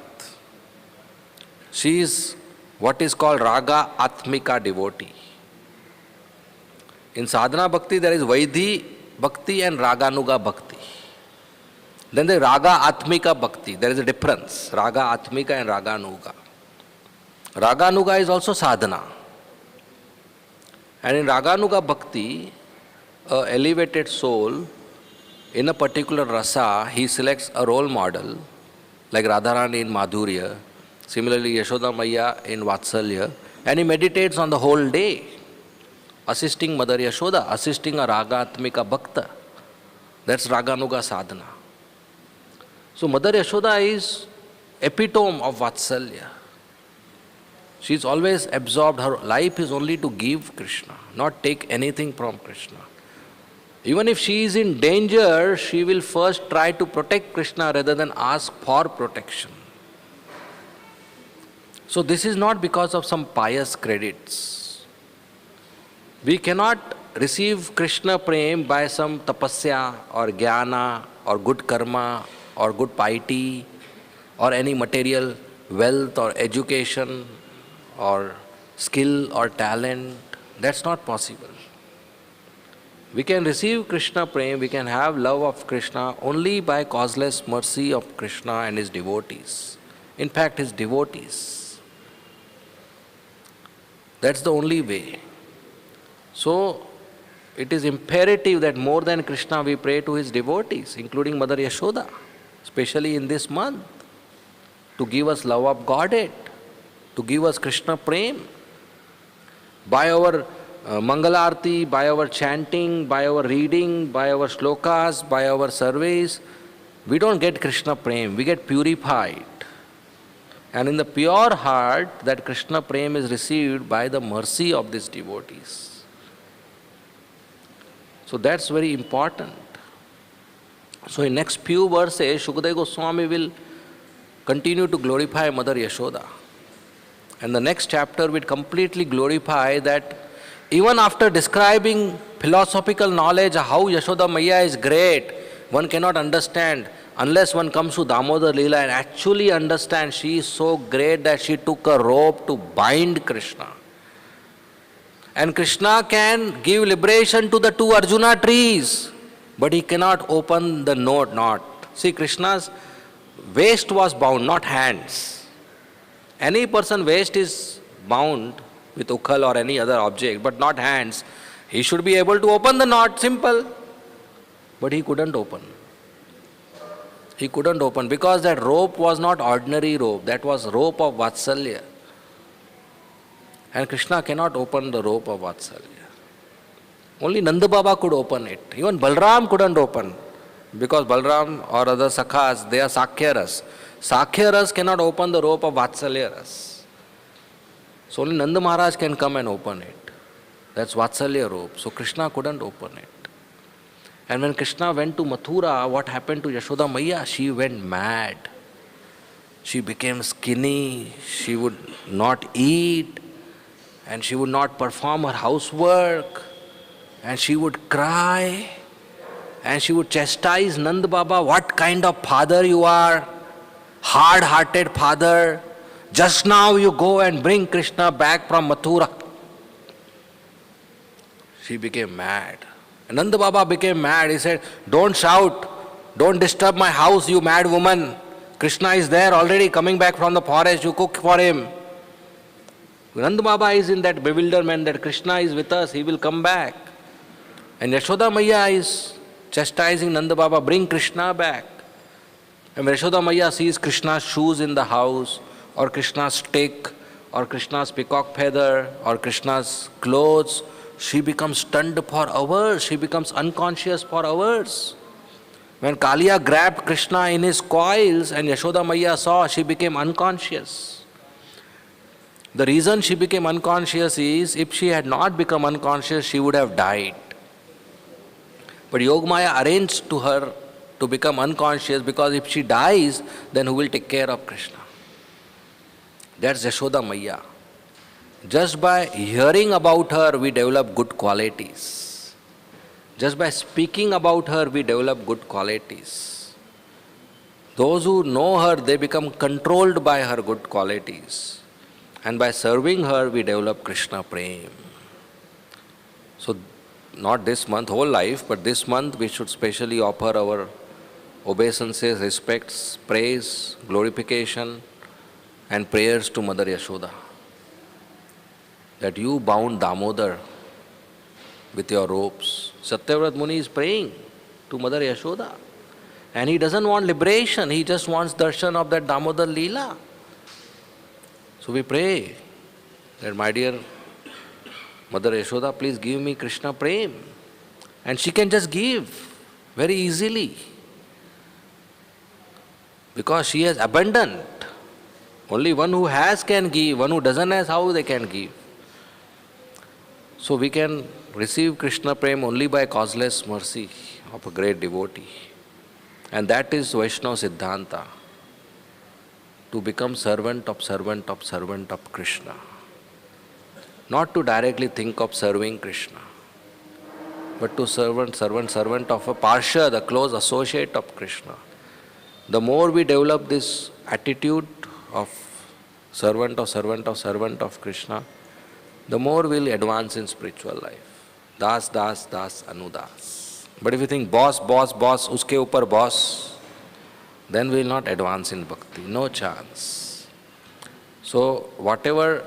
She is what is called Raga Atmika devotee. In Sadhana Bhakti there is Vaidhi Bhakti and Raganuga Bhakti. Then there is Raga Atmika Bhakti. There is a difference. Raga Atmika and Raganuga. Raganuga is also sadhana. And in Raganuga Bhakti, a elevated soul in a particular rasa, he selects a role model like Radharani in Madhurya, similarly Yashoda Maya in Vatsalya, and he meditates on the whole day, assisting Mother Yashoda, assisting a Ragatmika Bhakta. That's Raganuga sadhana. So Mother Yashoda is epitome of Vatsalya. She is always absorbed. Her life is only to give Krishna, not take anything from Krishna. Even if she is in danger, she will first try to protect Krishna rather than ask for protection. So this is not because of some pious credits. We cannot receive Krishna prem by some tapasya or jnana or good karma or good piety or any material wealth or education or skill or talent. That's not possible. We can receive Krishna prem, we can have love of Krishna only by causeless mercy of Krishna and his devotees. In fact, his devotees. That's the only way. So, it is imperative that more than Krishna we pray to his devotees, including Mother Yashoda, especially in this month, to give us love of Godhead, to give us Krishna prem. By our Mangala Arti, by our chanting, by our reading, by our shlokas, by our surveys, we don't get Krishna prem, we get purified. And in the pure heart, that Krishna prem is received by the mercy of these devotees. So that's very important. So in next few verses, Shukadeva Goswami will continue to glorify Mother Yashoda. And the next chapter will completely glorify that even after describing philosophical knowledge, how Yashoda Maya is great, one cannot understand unless one comes to Damodar Leela and actually understands she is so great that she took a rope to bind Krishna. And Krishna can give liberation to the 2 Arjuna trees, but he cannot open the knot. See, Krishna's waist was bound, not hands. Any person waist is bound with ukhal or any other object, but not hands. He should be able to open the knot, simple. But he couldn't open. He couldn't open because that rope was not ordinary rope. That was rope of Vatsalya. And Krishna cannot open the rope of Vatsalya. Only Nanda Baba could open it. Even Balram couldn't open. Because Balram or other Sakhas, they are Sakhya Ras. Sakhya Ras cannot open the rope of Vatsalya Ras. So only Nanda Maharaj can come and open it. That's Vatsalya rope. So Krishna couldn't open it. And when Krishna went to Mathura, what happened to Yashoda Maiya? She went mad. She became skinny. She would not eat. And she would not perform her housework. And she would cry. And she would chastise Nanda Baba, what kind of father you are, hard-hearted father. Just now you go and bring Krishna back from Mathura. She became mad. And Nanda Baba became mad. He said, don't shout, don't disturb my house, you mad woman. Krishna is there already coming back from the forest, you cook for him. Nanda Baba is in that bewilderment that Krishna is with us, he will come back. And Yashoda Maiya is chastising Nanda Baba, bring Krishna back. And when Yashoda Maiya sees Krishna's shoes in the house, or Krishna's stick, or Krishna's peacock feather, or Krishna's clothes, she becomes stunned for hours, she becomes unconscious for hours. When Kaliya grabbed Krishna in his coils and Yashoda Maiya saw, she became unconscious. The reason she became unconscious is, if she had not become unconscious, she would have died. But Yogamaya arranged to her to become unconscious, because if she dies, then who will take care of Krishna? That's Yashoda Maiya. Just by hearing about her, we develop good qualities. Just by speaking about her, we develop good qualities. Those who know her, they become controlled by her good qualities. And by serving her, we develop Krishna Prem. So, not this month, whole life, but this month we should specially offer our obeisances, respects, praise, glorification and prayers to Mother Yashoda. That you bound Damodar with your ropes. Satyavrat Muni is praying to Mother Yashoda. And he doesn't want liberation, he just wants darshan of that Damodar Leela. So we pray that, my dear Mother Yashoda, please give me Krishna Prem. And she can just give very easily. Because she has abundant. Only one who has can give, one who doesn't has, how they can give? So we can receive Krishna Prem only by causeless mercy of a great devotee. And that is Vaishnava Siddhanta. To become servant of Krishna. Not to directly think of serving Krishna, but to servant of a Parsha, the close associate of Krishna. The more we develop this attitude of servant of Krishna, the more we'll advance in spiritual life. Das, das, das, anudas. But if you think boss, uske upar boss, then we will not advance in bhakti. No chance. So whatever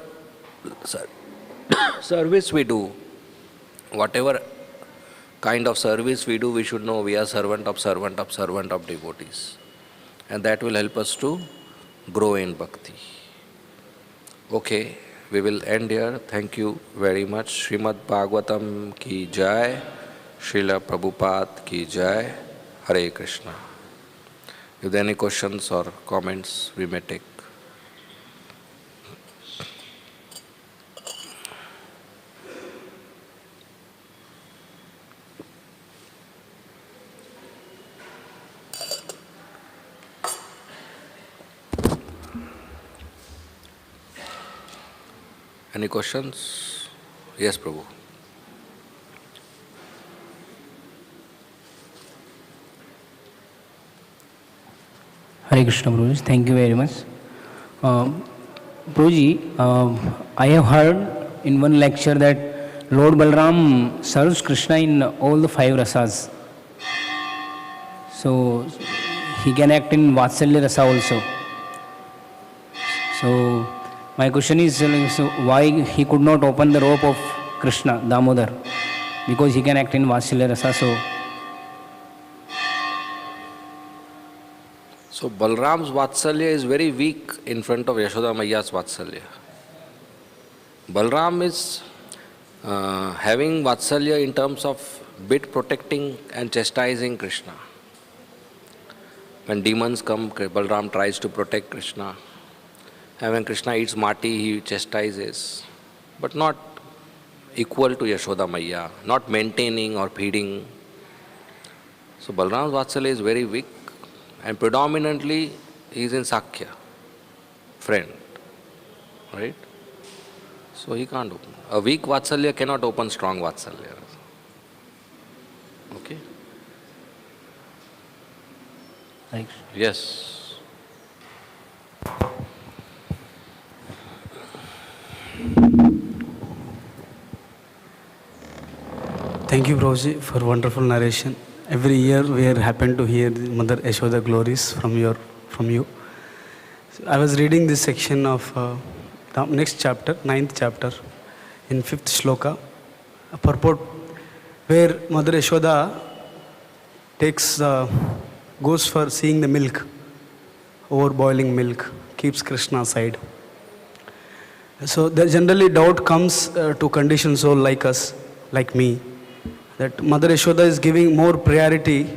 service we do, whatever kind of service we do, we should know we are servant of devotees. And that will help us to grow in bhakti. Okay, we will end here. Thank you very much. Srimad Bhagavatam ki jai, Srila Prabhupada ki jai, Hare Krishna. If there are any questions or comments, we may take. Any questions? Yes, Prabhu. Hare Krishna, Prabhuji. Thank you very much. Prabhuji, I have heard in one lecture that Lord Balram serves Krishna in all the 5 rasas. So, he can act in Vatsalya rasa also. So, my question is, so why he could not open the rope of Krishna, Damodar? Because he can act in Vatsalya rasa, So Balram's Vatsalya is very weak in front of Yashoda Maiya's Vatsalya. Balram is having Vatsalya in terms of bit protecting and chastising Krishna. When demons come, Balram tries to protect Krishna. And when Krishna eats mati, he chastises. But not equal to Yashoda Maiya, not maintaining or feeding. So Balram's Vatsalya is very weak and predominantly he is in Sakhya, friend. Right? So he can't open. A weak Vatsalya cannot open strong Vatsalya. Okay? Thanks. Yes. Thank you, Prabhuji, for wonderful narration. Every year we are happy to hear the Mother Yashoda glories from you. So I was reading this section of the next chapter, 9th chapter, in 5th shloka, a purport where Mother Yashoda goes for seeing the milk, over boiling milk, keeps Krishna aside. So there generally doubt comes to conditioned soul like us, like me, that Mother Yashoda is giving more priority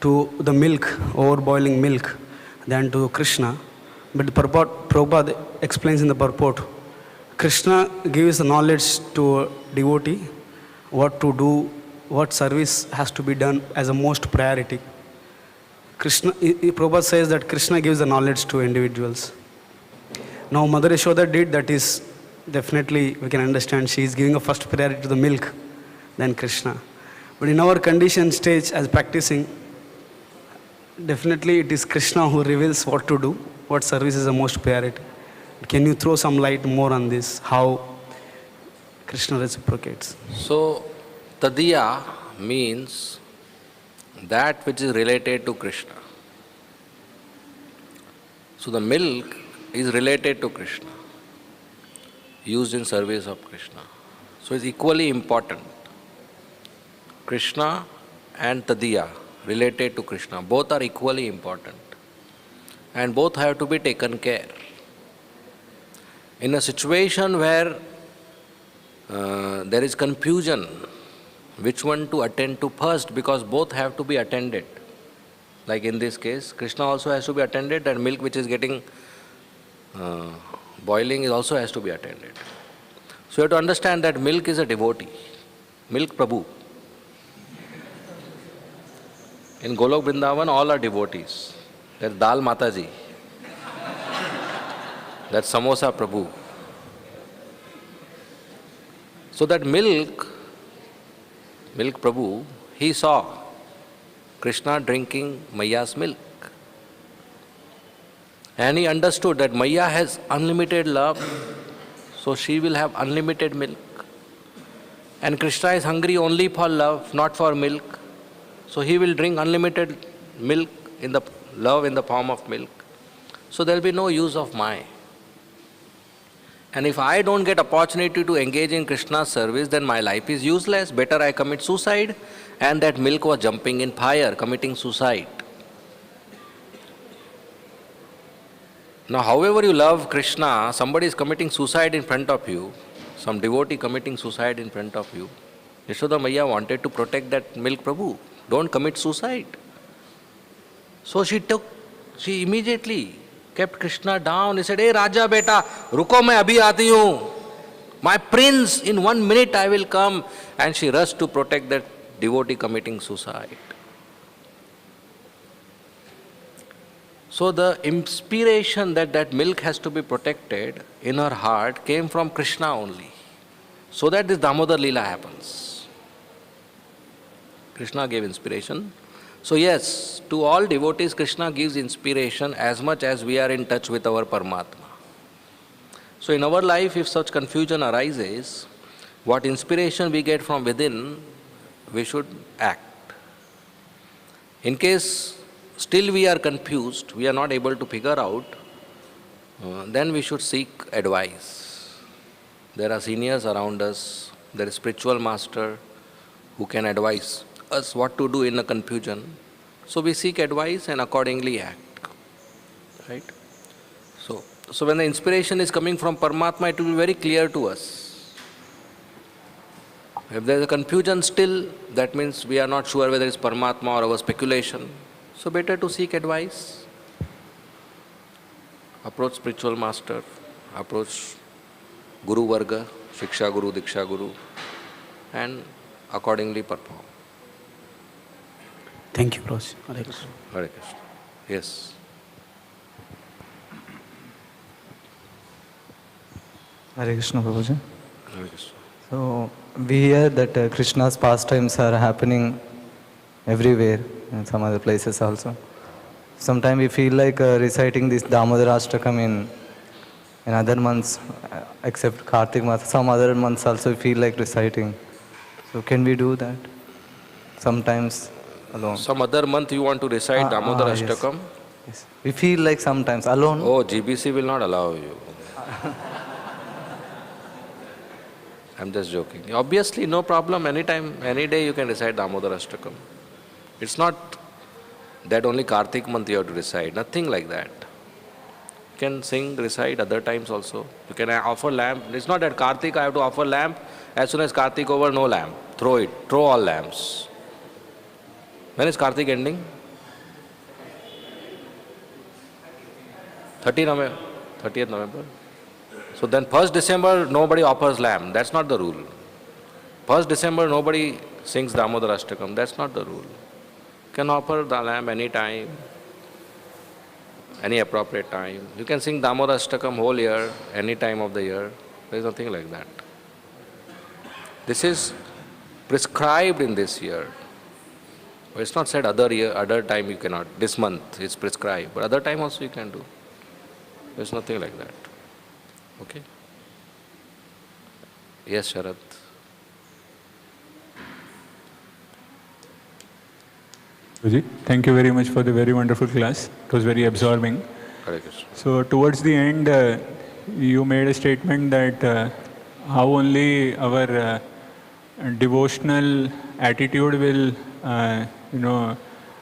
to the milk, over boiling milk, than to Krishna. But the Prabhupada explains in the purport, Krishna gives the knowledge to a devotee, what to do, what service has to be done as a most priority. Prabhupada says that Krishna gives the knowledge to individuals. Now Mother Yashoda did, that is definitely we can understand she is giving a first priority to the milk than Krishna. But in our conditioned stage as practicing, definitely it is Krishna who reveals what to do, what service is the most priority. Can you throw some light more on this, how Krishna reciprocates? So, Tadiya means that which is related to Krishna. So the milk is related to Krishna, used in service of Krishna. So it's equally important. Krishna and Tadiya related to Krishna, both are equally important. And both have to be taken care. In a situation where there is confusion, which one to attend to first, because both have to be attended. Like in this case, Krishna also has to be attended, and milk which is getting boiling is also has to be attended. So you have to understand that milk is a devotee, milk Prabhu. In Golok Vrindavan, all are devotees. That's Dal Mataji. That's Samosa Prabhu. So that milk Prabhu, he saw Krishna drinking Maiya's milk. And he understood that Maiya has unlimited love, so she will have unlimited milk. And Krishna is hungry only for love, not for milk. So he will drink unlimited milk in the love in the form of milk. So there will be no use of Maya. And if I don't get opportunity to engage in Krishna's service, then my life is useless. Better I commit suicide. And that milk was jumping in fire, committing suicide. Now, however you love Krishna, somebody is committing suicide in front of you, some devotee committing suicide in front of you. Yashoda Maiya wanted to protect that milk Prabhu. Don't commit suicide. So she immediately kept Krishna down. He said, "Hey Raja beta, ruko main abhi aati hu. My prince, in 1 minute I will come." And she rushed to protect that devotee committing suicide. So the inspiration that milk has to be protected in her heart came from Krishna only. So that this Damodar Leela happens. Krishna gave inspiration. So yes, to all devotees, Krishna gives inspiration as much as we are in touch with our Paramatma. So in our life, if such confusion arises, what inspiration we get from within, we should act. In case still we are confused, we are not able to figure out, then we should seek advice. There are seniors around us, there is spiritual master who can advise us what to do in a confusion. So we seek advice and accordingly act. Right? So when the inspiration is coming from Paramatma, it will be very clear to us. If there is a confusion still, that means we are not sure whether it's Paramatma or our speculation. So better to seek advice. Approach spiritual master, approach Guru Varga, Shiksha Guru, Diksha Guru, and accordingly perform. Thank you, Prabhuji. Hare Krishna. Hare Krishna. Yes. Hare Krishna, Prabhuji. Hare Krishna. So, we hear that Krishna's pastimes are happening everywhere, in some other places also. Sometimes we feel like reciting this Damodara Ashtakam in other months, except Kartik month. Some other months also we feel like reciting. So, can we do that? Sometimes alone. Some other month you want to recite Damodara yes. Ashtakam? Yes. We feel like sometimes alone. Oh, GBC will not allow you. I'm just joking. Obviously, no problem. Anytime, any day you can recite Damodara Ashtakam. It's not that only Kartik month you have to recite. Nothing like that. You can sing, recite other times also. You can offer lamp. It's not that Kartik I have to offer lamp. As soon as Kartik over, no lamp. Throw it. Throw all lamps. When is Kartik ending? 30th November. So then 1st December, nobody offers lamp. That's not the rule. 1st December, nobody sings Damodara Ashtakam. That's not the rule. You can offer the lamp any time, any appropriate time. You can sing Damodara Ashtakam whole year, any time of the year. There is nothing like that. This is prescribed in this year. It's not said other year, other time you cannot. This month is prescribed, but other time also you can do. There's nothing like that. Okay? Yes, Sharad. Guruji, thank you very much for the very wonderful class. It was very absorbing. Hare Krishna. So towards the end, you made a statement that how only our devotional attitude will,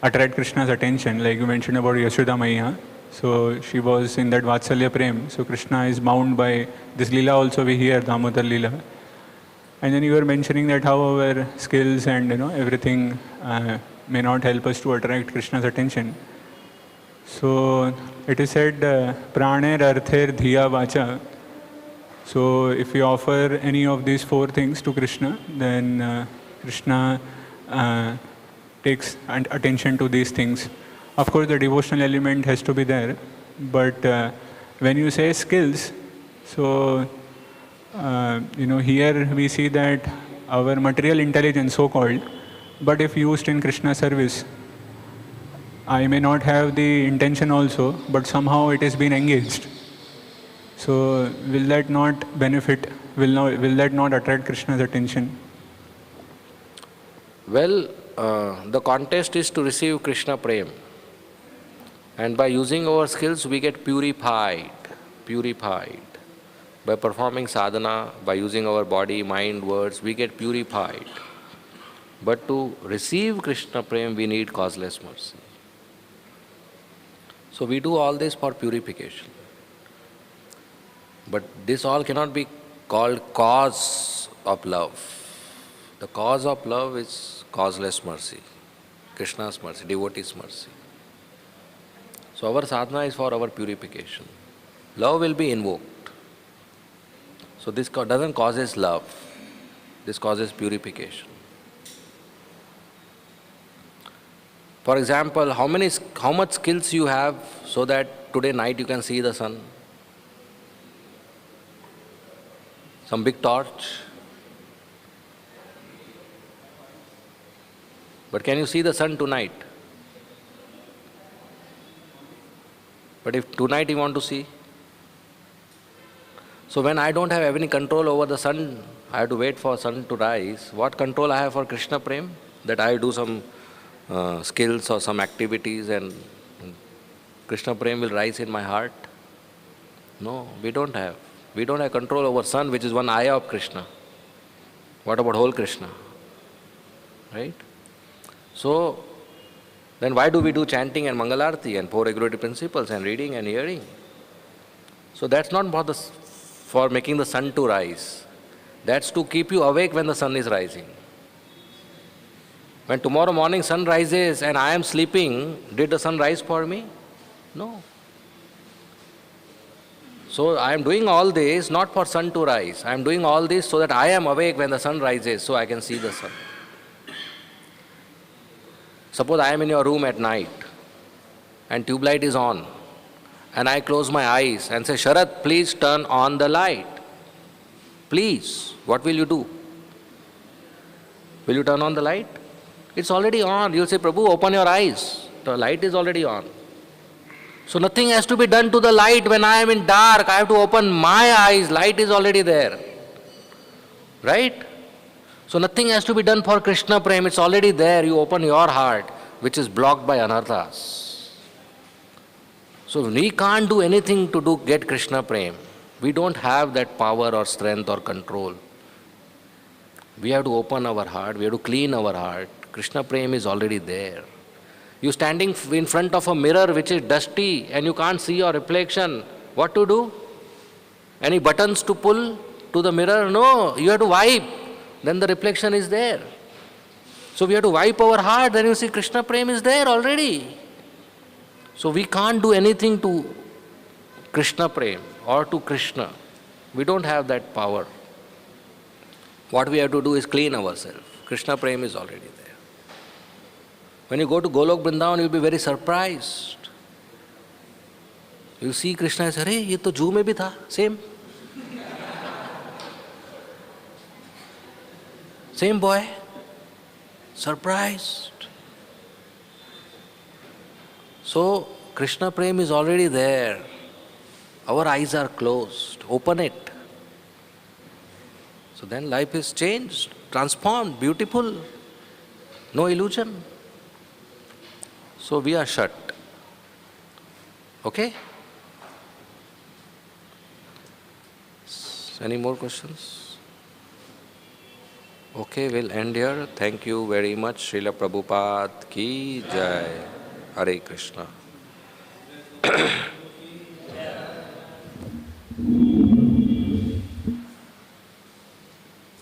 attract Krishna's attention. Like you mentioned about Yashoda Maiya. So she was in that Vatsalya Prem. So Krishna is bound by this Leela also we hear, Damodar Leela. And then you were mentioning that how our skills and everything may not help us to attract Krishna's attention. So it is said, Praner Arther Dhiya Vacha. So if we offer any of these four things to Krishna, then Krishna takes attention to these things. Of course, the devotional element has to be there, but when you say skills, so here we see that our material intelligence, so-called, but if used in Krishna service, I may not have the intention also, but somehow it has been engaged. So will that not benefit? Will that not attract Krishna's attention? Well, the contest is to receive Krishna Prem. And by using our skills, we get purified. By performing sadhana, by using our body, mind, words, we get purified. But to receive Krishna Prem, we need causeless mercy. So we do all this for purification. But this all cannot be called cause of love. The cause of love is causeless mercy, Krishna's mercy, devotee's mercy. So our sadhana is for our purification. Love will be invoked. So this doesn't causes love. This causes purification. For example, how much skills you have so that today night you can see the sun? Some big torch. But can you see the sun tonight? But if tonight you want to see, so when I don't have any control over the sun, I have to wait for sun to rise. What control I have for Krishna Prem? That I do some skills or some activities and Krishna Prem will rise in my heart? No, we don't have. We don't have control over sun, which is one eye of Krishna. What about whole Krishna? Right? So, then why do we do chanting and Mangalarti and four regulative principles and reading and hearing? So that's not for making the sun to rise. That's to keep you awake when the sun is rising. When tomorrow morning sun rises and I am sleeping, did the sun rise for me? No. So I am doing all this not for sun to rise. I am doing all this so that I am awake when the sun rises, so I can see the sun. Suppose I am in your room at night and tube light is on, and I close my eyes and say, Sharat, please turn on the light. Please. What will you do? Will you turn on the light? It's already on. You'll say, Prabhu, open your eyes. The light is already on. So nothing has to be done to the light. When I am in dark, I have to open my eyes. Light is already there. Right? So nothing has to be done for Krishna Prem. It's already there. You open your heart, which is blocked by anarthas. So we can't do anything to get Krishna Prem. We don't have that power or strength or control. We have to open our heart. We have to clean our heart. Krishna Prem is already there. You standing in front of a mirror which is dusty and you can't see your reflection. What to do? Any buttons to pull to the mirror? No, you have to wipe. Then the reflection is there. So we have to wipe our heart. Then you see Krishna Prem is there already. So we can't do anything to Krishna Prem or to Krishna. We don't have that power. What we have to do is clean ourselves. Krishna Prem is already there. When you go to Golok Vrindavan, you'll be very surprised. You see Krishna and say, Hey, ye to Juhu mein bhi tha, same. Same boy. Surprised. So, Krishna Prem is already there. Our eyes are closed. Open it. So then life is changed, transformed, beautiful. No illusion. So we are shut. Okay? Any more questions? Okay, we'll end here. Thank you very much. Srila Prabhupada ki jai. Hare Krishna.